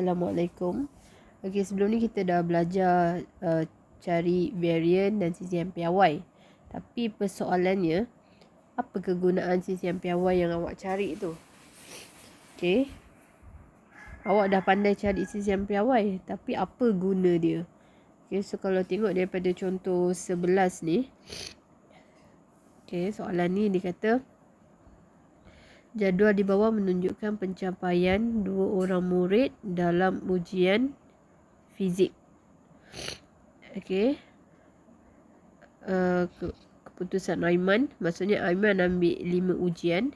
Assalamualaikum. Okey, sebelum ni kita dah belajar cari varian dan sisihan piawai. Tapi persoalannya, apa kegunaan sisihan piawai yang awak cari tu? Okey. Awak dah pandai cari sisihan piawai, tapi apa guna dia? Okey, so kalau tengok daripada contoh 11 ni. Okey, soalan ni dia kata jadual di bawah menunjukkan pencapaian 2 orang murid dalam ujian fizik. Okey. Keputusan Aiman, maksudnya Aiman ambil 5 ujian.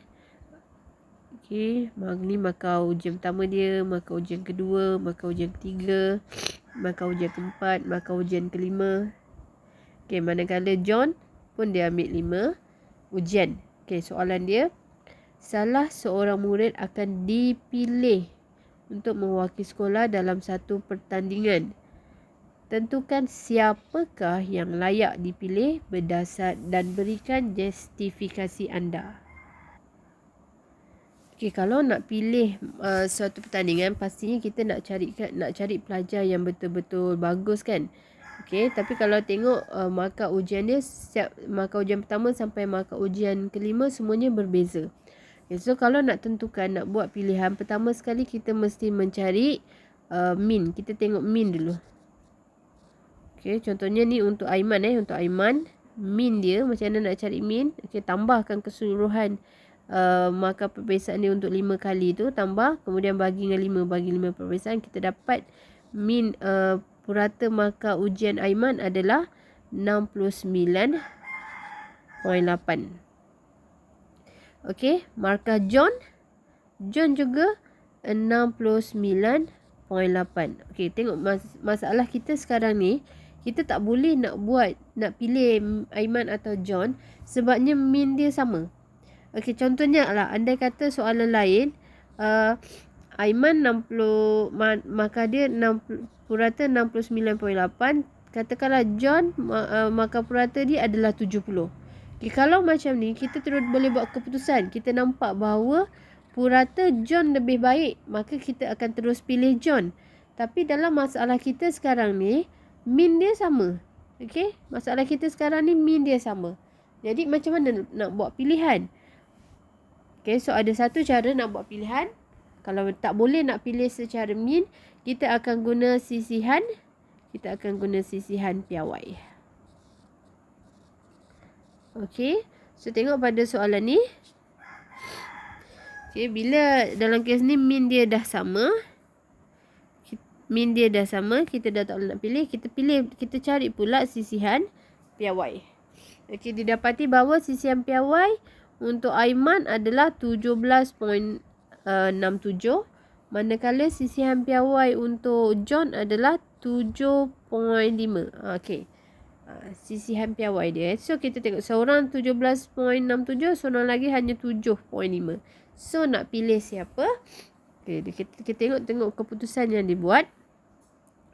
Okey, ni markah ujian pertama dia, markah ujian kedua, markah ujian ketiga, markah ujian keempat, markah ujian kelima. Okey, manakala John pun dia ambil 5 ujian. Okey, soalan dia, salah seorang murid akan dipilih untuk mewakili sekolah dalam satu pertandingan. Tentukan siapakah yang layak dipilih berdasar dan berikan justifikasi anda. Okey, kalau nak pilih suatu pertandingan, pastinya kita nak cari pelajar yang betul-betul bagus kan. Okey, tapi kalau tengok markah ujian dia, markah ujian pertama sampai markah ujian kelima semuanya berbeza. Okay, so kalau nak tentukan, nak buat pilihan, pertama sekali kita mesti mencari min. Kita tengok min dulu. Okay, contohnya ni untuk Aiman untuk Aiman, min dia macam mana nak cari min? Okay, tambahkan keseluruhan markah peperiksaan dia untuk 5 kali tu, tambah, kemudian bagi dengan 5, bagi 5 peperiksaan, kita dapat min purata markah ujian Aiman adalah 69.8. Okey, markah John juga 69.8. Okey, tengok masalah kita sekarang ni, kita tak boleh nak pilih Aiman atau John sebabnya min dia sama. Okey, contohnya lah, andai kata soalan lain, Aiman 60, markah dia purata 69.8, katakanlah John markah purata dia adalah 70. Okay, kalau macam ni, kita terus boleh buat keputusan. Kita nampak bahawa purata John lebih baik, maka kita akan terus pilih John. Tapi dalam masalah kita sekarang ni, min dia sama. Okey, masalah kita sekarang ni min dia sama. Jadi macam mana nak buat pilihan? Okey, so ada satu cara nak buat pilihan. Kalau tak boleh nak pilih secara min, kita akan guna sisihan. Kita akan guna sisihan piawai. Okey, so tengok pada soalan ni. Okey, bila dalam kes ni min dia dah sama, kita dah tak boleh nak pilih, kita cari pula sisihan piawai. Okey, didapati bahawa sisihan piawai untuk Aiman adalah 17.67, manakala sisihan piawai untuk John adalah 7.5. Okey. Sisihan piawai dia. So kita tengok seorang 17.67, seorang lagi hanya 7.5. So nak pilih siapa? Okay, kita tengok keputusan yang dibuat.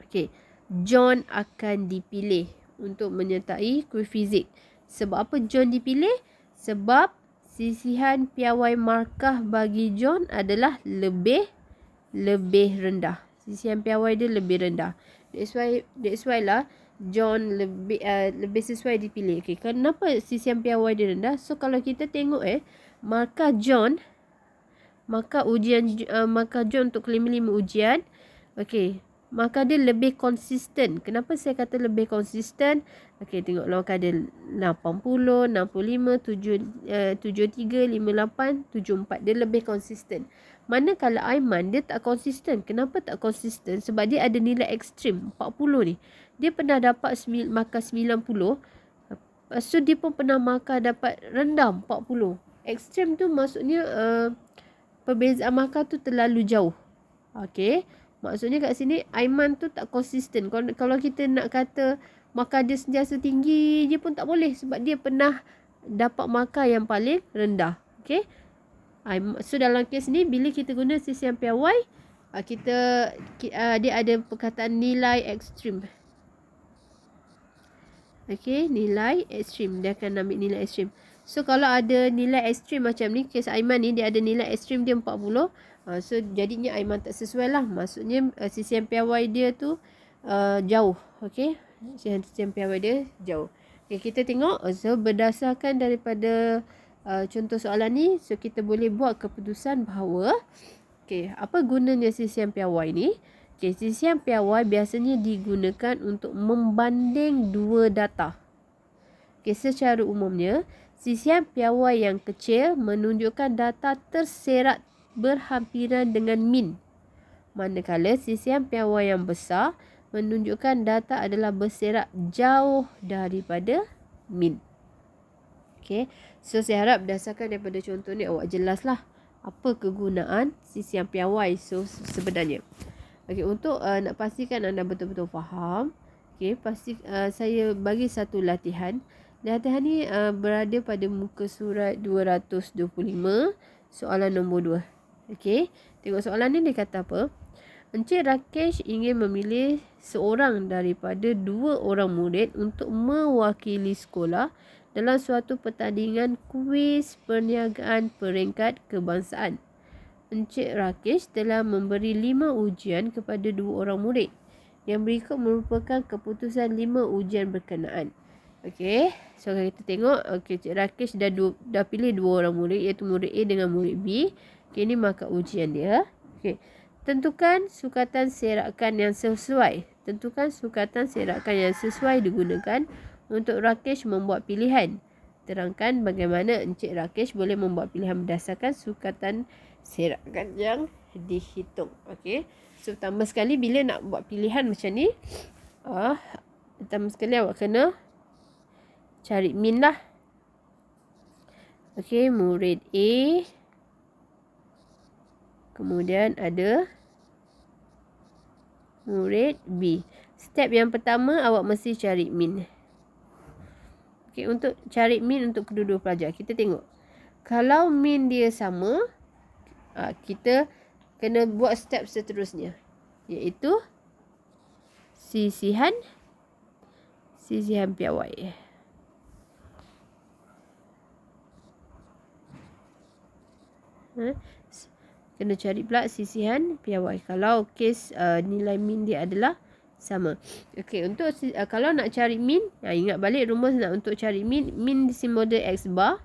Okay, John akan dipilih untuk menyertai kuis fizik. Sebab apa John dipilih? Sebab sisihan piawai markah bagi John adalah lebih rendah. Sisihan piawai dia lebih rendah. That's why lah John lebih sesuai dipilih. Okay, kenapa sisihan piawai dia rendah? So kalau kita tengok markah John, markah John untuk kelima-lima ujian, okay, markah dia lebih konsisten. Kenapa saya kata lebih konsisten? Okay, tengok markah dia 80, 65, 73, 58, 74. Dia lebih konsisten. Manakala Aiman, dia tak konsisten. Kenapa tak konsisten? Sebab dia ada nilai ekstrim 40 ni. Dia pernah dapat markah 90. So dia pun pernah markah dapat rendah 40. Ekstrim tu maksudnya perbezaan markah tu terlalu jauh. Okey, maksudnya kat sini Aiman tu tak konsisten. Kalau kita nak kata markah dia sentiasa tinggi je pun tak boleh, sebab dia pernah dapat markah yang paling rendah. Okey. So dalam kes ni, bila kita guna sisihan piawai, dia ada perkataan nilai ekstrim. Okey, nilai ekstrim. Dia akan ambil nilai ekstrim. So kalau ada nilai ekstrim macam ni, kes Aiman ni dia ada nilai ekstrim dia 40. So jadinya Aiman tak sesuai lah. Maksudnya CCM piawai dia tu jauh. Okay. CCM piawai dia jauh. Okay, kita tengok. So berdasarkan daripada contoh soalan ni, so kita boleh buat keputusan bahawa okay, apa gunanya CCM piawai ni? Okay, CCM piawai biasanya digunakan untuk membanding dua data. Okay, secara umumnya, CCM piawai yang kecil menunjukkan data terserak berhampiran dengan min. Manakala CCM piawai yang besar menunjukkan data adalah berserak jauh daripada min. Okay. So saya harap berdasarkan daripada contoh ni awak jelaslah apa kegunaan CCM piawai sebenarnya. Okay, untuk nak pastikan anda betul-betul faham, okay, saya bagi satu latihan. Latihan ni berada pada muka surat 225, soalan nombor 2. Okey, tengok soalan ni dia kata apa? Encik Rakesh ingin memilih seorang daripada 2 orang murid untuk mewakili sekolah dalam suatu pertandingan kuis perniagaan peringkat kebangsaan. Encik Rakesh telah memberi 5 ujian kepada 2 orang murid. Yang berikut merupakan keputusan 5 ujian berkenaan. Okey, so kita tengok. Okey, Cik Rakesh dah pilih 2 orang murid, iaitu murid A dengan murid B. Okey, ini markah ujian dia. Okey, tentukan sukatan serakan yang sesuai. Tentukan sukatan serakan yang sesuai digunakan untuk Rakesh membuat pilihan. Terangkan bagaimana Encik Rakesh boleh membuat pilihan berdasarkan sukatan serakan yang dihitung. Okey, so pertama sekali bila nak buat pilihan macam ni, pertama sekali awak kena cari min lah. Okey, murid A. Kemudian ada murid B. Step yang pertama awak mesti cari min. Okey, untuk cari min untuk kedua-dua pelajar, kita tengok. Kalau min dia sama, kita kena buat step seterusnya, iaitu sisihan piawai. Kena cari pula sisihan piawai kalau kes nilai min dia adalah sama. Okey, untuk kalau nak cari min, ingat balik rumus nak untuk cari min. Min si model X bar,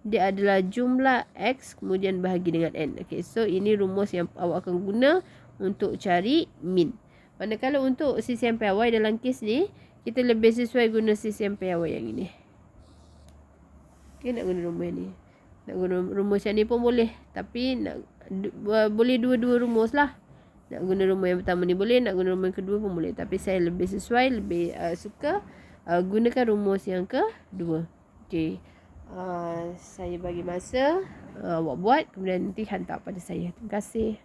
dia adalah jumlah X kemudian bahagi dengan N. Okey, so ini rumus yang awak akan guna untuk cari min. Manakala untuk CCM piawai dalam kes ni, kita lebih sesuai guna CCM piawai yang ini. Okey, nak guna rumus ni. Nak guna rumus yang ni pun boleh. Tapi boleh dua-dua rumus lah. Nak guna rumus yang pertama ni boleh, nak guna rumus yang kedua pun boleh. Tapi saya lebih sesuai, lebih suka gunakan rumus yang kedua. Okey, saya bagi masa awak buat, kemudian nanti hantar pada saya. Terima kasih.